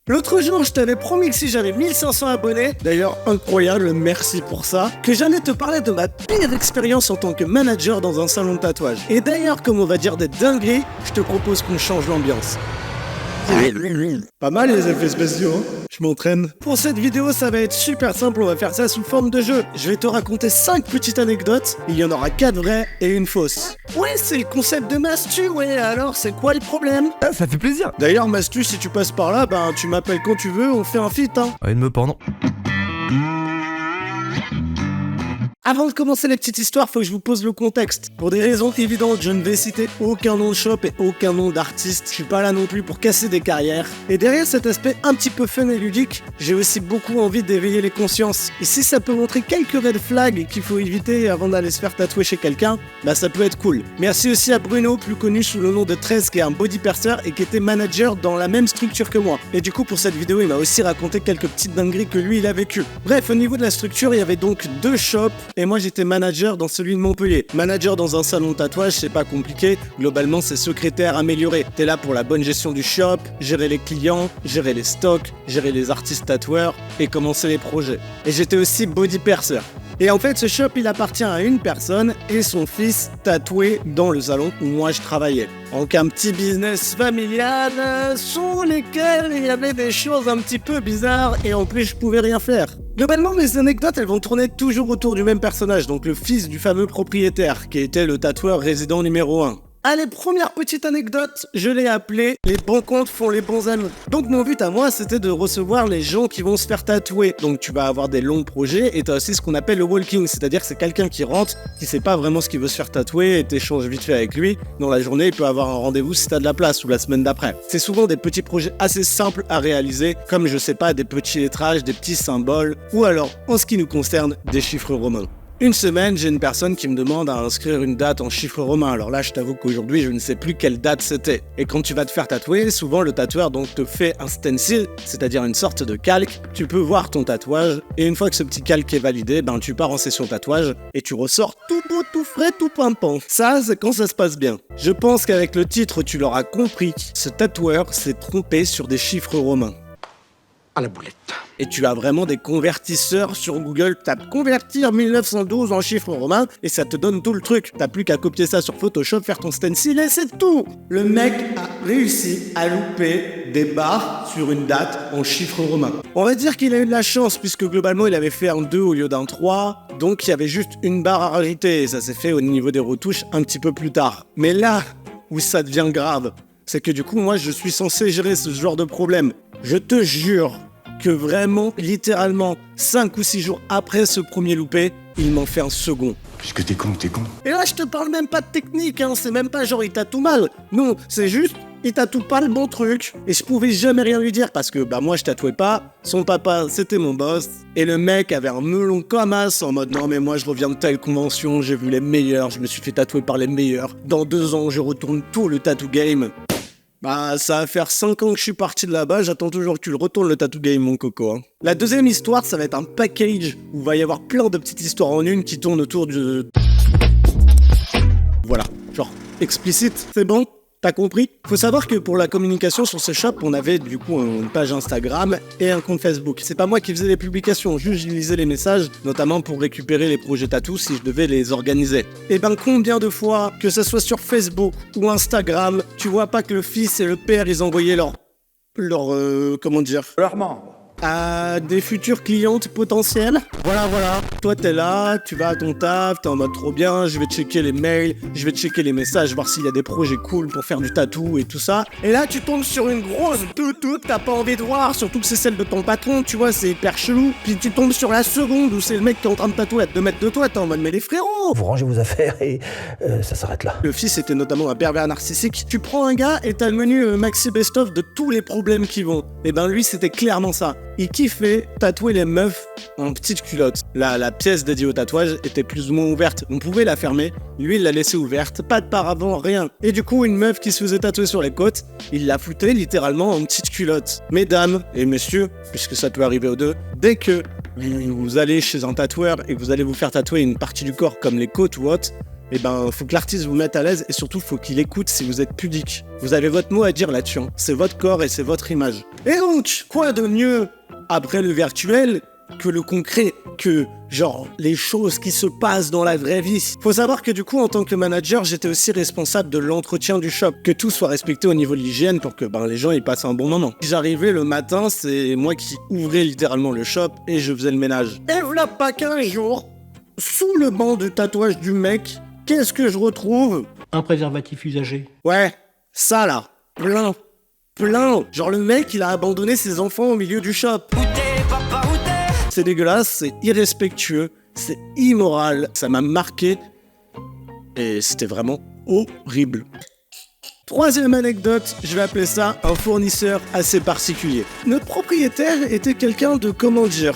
L'autre jour, je t'avais promis que si j'avais 1500 abonnés, d'ailleurs incroyable, merci pour ça, que j'allais te parler de ma pire expérience en tant que manager dans un salon de tatouage. Et d'ailleurs, comme on va dire des dingueries, je te propose qu'on change l'ambiance. Pas mal les effets spéciaux, hein. Je m'entraîne. Pour cette vidéo, ça va être super simple, on va faire ça sous forme de jeu. Je vais te raconter 5 petites anecdotes, il y en aura 4 vraies et une fausse. Ouais, c'est le concept de Mastu, ouais, alors c'est quoi le problème? Ah, ça fait plaisir. D'ailleurs, Mastu, si tu passes par là, ben tu m'appelles quand tu veux, on fait un feat, hein. Envie de me pendre. Avant de commencer les petites histoires, faut que je vous pose le contexte. Pour des raisons évidentes, je ne vais citer aucun nom de shop et aucun nom d'artiste. Je suis pas là non plus pour casser des carrières. Et derrière cet aspect un petit peu fun et ludique, j'ai aussi beaucoup envie d'éveiller les consciences. Et si ça peut montrer quelques red flags qu'il faut éviter avant d'aller se faire tatouer chez quelqu'un, bah ça peut être cool. Merci aussi à Bruno, plus connu sous le nom de 13, qui est un body percer et qui était manager dans la même structure que moi. Et du coup, pour cette vidéo, il m'a aussi raconté quelques petites dingueries que lui, il a vécues. Bref, au niveau de la structure, il y avait donc 2 shops. Et moi j'étais manager dans celui de Montpellier. Manager dans un salon de tatouage, c'est pas compliqué. Globalement, c'est secrétaire amélioré. T'es là pour la bonne gestion du shop, gérer les clients, gérer les stocks, gérer les artistes tatoueurs et commencer les projets. Et j'étais aussi body percer. Et en fait, ce shop, il appartient à une personne et son fils tatoué dans le salon où moi je travaillais. Donc un petit business familial sur lesquels il y avait des choses un petit peu bizarres et en plus je pouvais rien faire. Globalement, mes anecdotes, elles vont tourner toujours autour du même personnage, donc le fils du fameux propriétaire, qui était le tatoueur résident numéro 1. Allez, première petite anecdote, je l'ai appelé « Les bons comptes font les bons amis ». Donc mon but à moi, c'était de recevoir les gens qui vont se faire tatouer. Donc tu vas avoir des longs projets et t'as aussi ce qu'on appelle le walking, c'est-à-dire que c'est quelqu'un qui rentre, qui sait pas vraiment ce qu'il veut se faire tatouer et t'échanges vite fait avec lui. Dans la journée, il peut avoir un rendez-vous si t'as de la place ou la semaine d'après. C'est souvent des petits projets assez simples à réaliser, comme je sais pas, des petits lettrages, des petits symboles, ou alors, en ce qui nous concerne, des chiffres romains. Une semaine, j'ai une personne qui me demande à inscrire une date en chiffres romains. Alors là, je t'avoue qu'aujourd'hui, je ne sais plus quelle date c'était. Et quand tu vas te faire tatouer, souvent le tatoueur donc te fait un stencil, c'est-à-dire une sorte de calque. Tu peux voir ton tatouage et une fois que ce petit calque est validé, tu pars en session tatouage et tu ressors tout beau, tout frais, tout pimpant. Ça, c'est quand ça se passe bien. Je pense qu'avec le titre, tu l'auras compris. Ce tatoueur s'est trompé sur des chiffres romains. À la boulette. Et tu as vraiment des convertisseurs sur Google, tape convertir 1912 en chiffres romains et ça te donne tout le truc. T'as plus qu'à copier ça sur Photoshop, faire ton stencil et c'est tout. Le mec a réussi à louper des barres sur une date en chiffres romains. On va dire qu'il a eu de la chance puisque globalement il avait fait un 2 au lieu d'un 3, donc il y avait juste une barre à rajouter et ça s'est fait au niveau des retouches un petit peu plus tard. Mais là où ça devient grave, c'est que du coup moi je suis censé gérer ce genre de problème. Je te jure que vraiment, littéralement, 5 ou 6 jours après ce premier loupé, il m'en fait un second. Puisque t'es con, t'es con. Et là, je te parle même pas de technique, hein, c'est même pas genre il tatoue mal. Non, c'est juste, il tatoue pas le bon truc. Et je pouvais jamais rien lui dire parce que moi je tatouais pas, son papa c'était mon boss. Et le mec avait un melon comme as en mode non mais moi je reviens de telle convention, j'ai vu les meilleurs, je me suis fait tatouer par les meilleurs. Dans 2 ans, je retourne tout le tattoo game. Ça va faire 5 ans que je suis parti de là-bas, j'attends toujours que tu le retournes le tattoo game mon coco. Hein. La deuxième histoire, ça va être un package où il va y avoir plein de petites histoires en une qui tournent autour de... Voilà, genre explicite, c'est bon? T'as compris? Faut savoir que pour la communication sur ce shop, on avait du coup une page Instagram et un compte Facebook. C'est pas moi qui faisais les publications, juste je lisais les messages, notamment pour récupérer les projets tatou si je devais les organiser. Et combien de fois, que ce soit sur Facebook ou Instagram, tu vois pas que le fils et le père, ils envoyaient leur comment dire? Leur membre. À des futures clientes potentielles. Voilà. Toi, t'es là, tu vas à ton taf, t'es en mode trop bien, je vais checker les mails, je vais checker les messages, voir s'il y a des projets cool pour faire du tatou et tout ça. Et là, tu tombes sur une grosse toutou que t'as pas envie de voir, surtout que c'est celle de ton patron, tu vois, c'est hyper chelou. Puis tu tombes sur la seconde où c'est le mec qui est en train de tatouer à 2 mètres de toi, t'es en mode, mais les frérots! Vous rangez vos affaires et ça s'arrête là. Le fils était notamment un pervers narcissique. Tu prends un gars et t'as le menu maxi best-of de tous les problèmes qui vont. Et lui, c'était clairement ça. Il kiffait tatouer les meufs en petites culottes. La pièce dédiée au tatouage était plus ou moins ouverte. On pouvait la fermer. Lui, il l'a laissée ouverte. Pas de paravent, rien. Et du coup, une meuf qui se faisait tatouer sur les côtes, il la foutait littéralement en petites culottes. Mesdames et messieurs, puisque ça peut arriver aux deux, dès que vous allez chez un tatoueur et que vous allez vous faire tatouer une partie du corps comme les côtes ou autres, et faut que l'artiste vous mette à l'aise et surtout faut qu'il écoute si vous êtes pudique. Vous avez votre mot à dire là-dessus, hein. C'est votre corps et c'est votre image. Et donc, quoi de mieux après le virtuel que le concret, que genre les choses qui se passent dans la vraie vie. Faut savoir que du coup en tant que manager j'étais aussi responsable de l'entretien du shop, que tout soit respecté au niveau de l'hygiène pour que les gens ils passent un bon moment. J'arrivais le matin, c'est moi qui ouvrais littéralement le shop et je faisais le ménage. Et voilà pas qu'un jour, sous le banc de tatouage du mec, qu'est-ce que je retrouve? Un préservatif usagé. Ouais, ça là, plein. Genre le mec il a abandonné ses enfants au milieu du shop. C'est dégueulasse, c'est irrespectueux, c'est immoral, ça m'a marqué et c'était vraiment horrible. Troisième anecdote, je vais appeler ça un fournisseur assez particulier. Notre propriétaire était quelqu'un de, comment dire,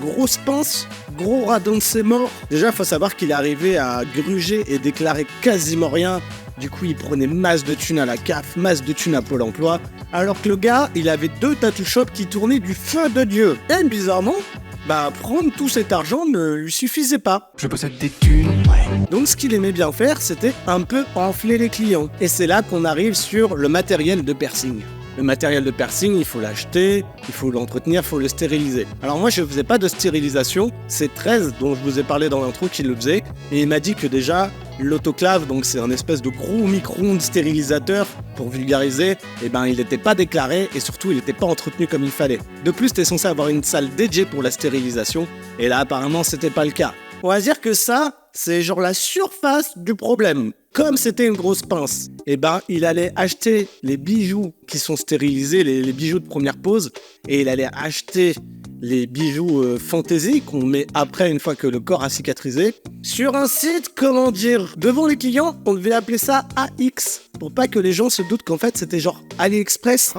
grosse pince, gros radon de ses morts. Déjà, faut savoir qu'il arrivait à gruger et déclarer quasiment rien. Du coup, il prenait masse de thunes à la CAF, masse de thunes à Pôle emploi, alors que le gars, il avait 2 tattoo shops qui tournaient du feu de Dieu. Et bizarrement, prendre tout cet argent ne lui suffisait pas. Je possède des thunes. Donc ce qu'il aimait bien faire, c'était un peu enfler les clients. Et c'est là qu'on arrive sur le matériel de piercing. Le matériel de piercing, il faut l'acheter, il faut l'entretenir, il faut le stériliser. Alors moi, je ne faisais pas de stérilisation, c'est 13 dont je vous ai parlé dans l'intro qui le faisait, et il m'a dit que déjà, l'autoclave, donc c'est un espèce de gros micro-ondes stérilisateur, pour vulgariser, il n'était pas déclaré, et surtout, il n'était pas entretenu comme il fallait. De plus, t'es censé avoir une salle dédiée pour la stérilisation, et là, apparemment, c'était pas le cas. On va dire que ça, c'est genre la surface du problème. Comme c'était une grosse pince, il allait acheter les bijoux qui sont stérilisés, les bijoux de première pose, et il allait acheter les bijoux fantaisie qu'on met après une fois que le corps a cicatrisé, sur un site, comment dire, devant les clients, on devait appeler ça AX, pour pas que les gens se doutent qu'en fait c'était genre AliExpress.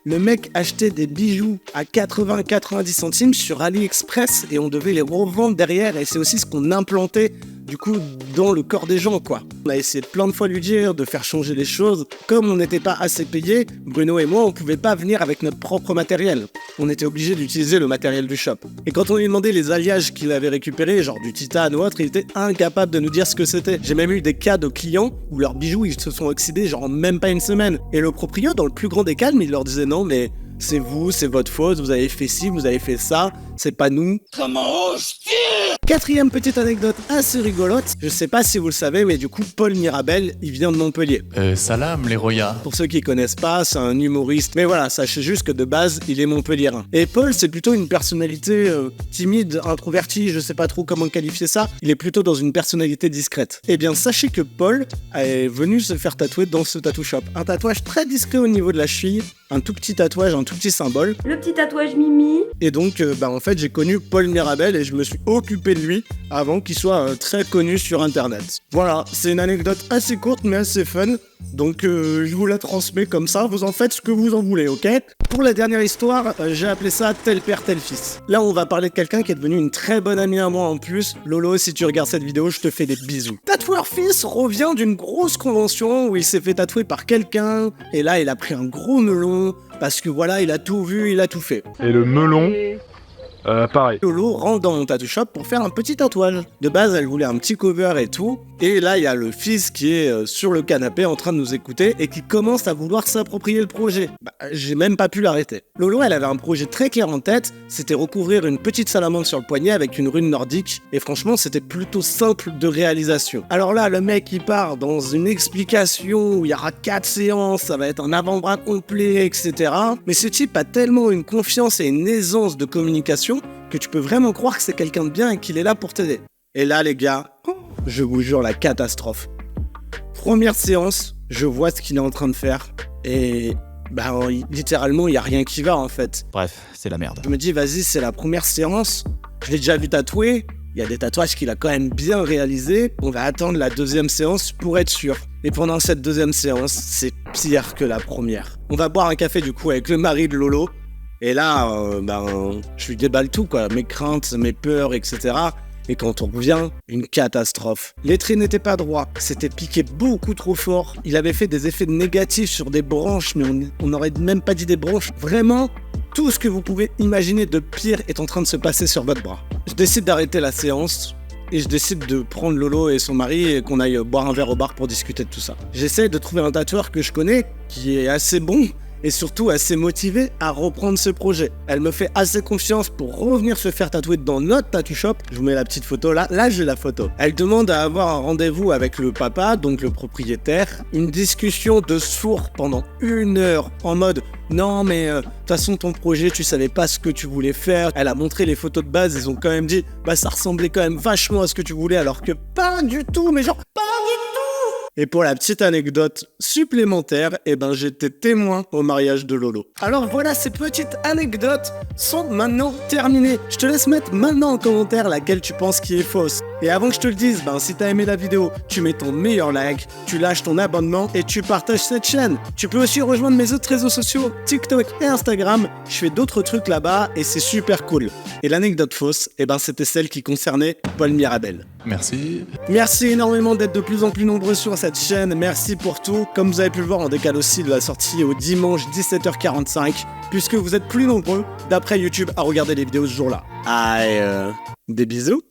Le mec achetait des bijoux à 80-90 centimes sur AliExpress et on devait les revendre derrière et c'est aussi ce qu'on implantait du coup dans le corps des gens quoi. On a essayé plein de fois de lui dire de faire changer les choses. Comme on n'était pas assez payés, Bruno et moi on pouvait pas venir avec notre propre matériel. On était obligé d'utiliser le matériel du shop. Et quand on lui demandait les alliages qu'il avait récupérés, genre du titane ou autre, il était incapable de nous dire ce que c'était. J'ai même eu des cas de clients où leurs bijoux ils se sont oxydés genre même pas une semaine. Et le proprio dans le plus grand des calmes il leur disait non mais c'est vous, c'est votre faute, vous avez fait ci, vous avez fait ça, c'est pas nous. Comment ose-t-il ? Quatrième petite anecdote assez rigolote, je sais pas si vous le savez, mais du coup, Paul Mirabel, il vient de Montpellier. Salam les Roya. Pour ceux qui connaissent pas, c'est un humoriste, mais voilà, sachez juste que de base, il est montpelliérain. Et Paul, c'est plutôt une personnalité timide, introvertie, je sais pas trop comment qualifier ça, il est plutôt dans une personnalité discrète. Eh bien, sachez que Paul est venu se faire tatouer dans ce tattoo shop. Un tatouage très discret au niveau de la cheville, un tout petit tatouage, un tout petit symbole. Le petit tatouage Mimi. Et donc, en fait, j'ai connu Paul Mirabel et je me suis occupé de lui avant qu'il soit très connu sur Internet. Voilà, c'est une anecdote assez courte mais assez fun. Donc, je vous la transmets comme ça, vous en faites ce que vous en voulez, ok ? Pour la dernière histoire, j'ai appelé ça tel père, tel fils. Là, on va parler de quelqu'un qui est devenu une très bonne amie à moi en plus. Lolo, si tu regardes cette vidéo, je te fais des bisous. Tatoueur fils revient d'une grosse convention où il s'est fait tatouer par quelqu'un. Et là, il a pris un gros melon parce que voilà, il a tout vu, il a tout fait. Et le melon, pareil. Lolo rentre dans mon tattoo shop pour faire un petit tatouage. De base, elle voulait un petit cover et tout. Et là, il y a le fils qui est sur le canapé en train de nous écouter et qui commence à vouloir s'approprier le projet. J'ai même pas pu l'arrêter. Lolo, elle avait un projet très clair en tête. C'était recouvrir une petite salamandre sur le poignet avec une rune nordique. Et franchement, c'était plutôt simple de réalisation. Alors là, le mec, il part dans une explication où il y aura 4 séances, ça va être un avant-bras complet, etc. Mais ce type a tellement une confiance et une aisance de communication que tu peux vraiment croire que c'est quelqu'un de bien et qu'il est là pour t'aider. Et là, les gars, je vous jure, la catastrophe. Première séance, je vois ce qu'il est en train de faire et littéralement, il n'y a rien qui va en fait. Bref, c'est la merde. Je me dis, vas-y, c'est la première séance, je l'ai déjà vu tatouer, il y a des tatouages qu'il a quand même bien réalisés, on va attendre la deuxième séance pour être sûr. Et pendant cette deuxième séance, c'est pire que la première. On va boire un café du coup avec le mari de Lolo, et là, je lui déballe tout quoi, mes craintes, mes peurs, etc. Et quand on revient, une catastrophe. Les traits n'étaient pas droits, c'était piqué beaucoup trop fort. Il avait fait des effets négatifs sur des branches, mais on n'aurait même pas dit des branches. Vraiment, tout ce que vous pouvez imaginer de pire est en train de se passer sur votre bras. Je décide d'arrêter la séance et je décide de prendre Lolo et son mari et qu'on aille boire un verre au bar pour discuter de tout ça. J'essaie de trouver un tatoueur que je connais, qui est assez bon, et surtout assez motivée à reprendre ce projet. Elle me fait assez confiance pour revenir se faire tatouer dans notre tattoo shop. Je vous mets la petite photo là, j'ai la photo. Elle demande à avoir un rendez-vous avec le papa, donc le propriétaire. Une discussion de sourd pendant 1 heure en mode non mais de toute façon ton projet tu savais pas ce que tu voulais faire. Elle a montré les photos de base, ils ont quand même dit bah ça ressemblait quand même vachement à ce que tu voulais alors que pas du tout, mais genre pas du tout. Et pour la petite anecdote supplémentaire, j'étais témoin au mariage de Lolo. Alors voilà, ces petites anecdotes sont maintenant terminées. Je te laisse mettre maintenant en commentaire laquelle tu penses qui est fausse. Et avant que je te le dise, si t'as aimé la vidéo, tu mets ton meilleur like, tu lâches ton abonnement et tu partages cette chaîne. Tu peux aussi rejoindre mes autres réseaux sociaux, TikTok et Instagram. Je fais d'autres trucs là-bas et c'est super cool. Et l'anecdote fausse, c'était celle qui concernait Paul Mirabel. Merci. Merci énormément d'être de plus en plus nombreux sur cette chaîne, merci pour tout. Comme vous avez pu le voir, on décale aussi de la sortie au dimanche 17h45, puisque vous êtes plus nombreux, d'après YouTube, à regarder les vidéos ce jour-là. Allez, des bisous.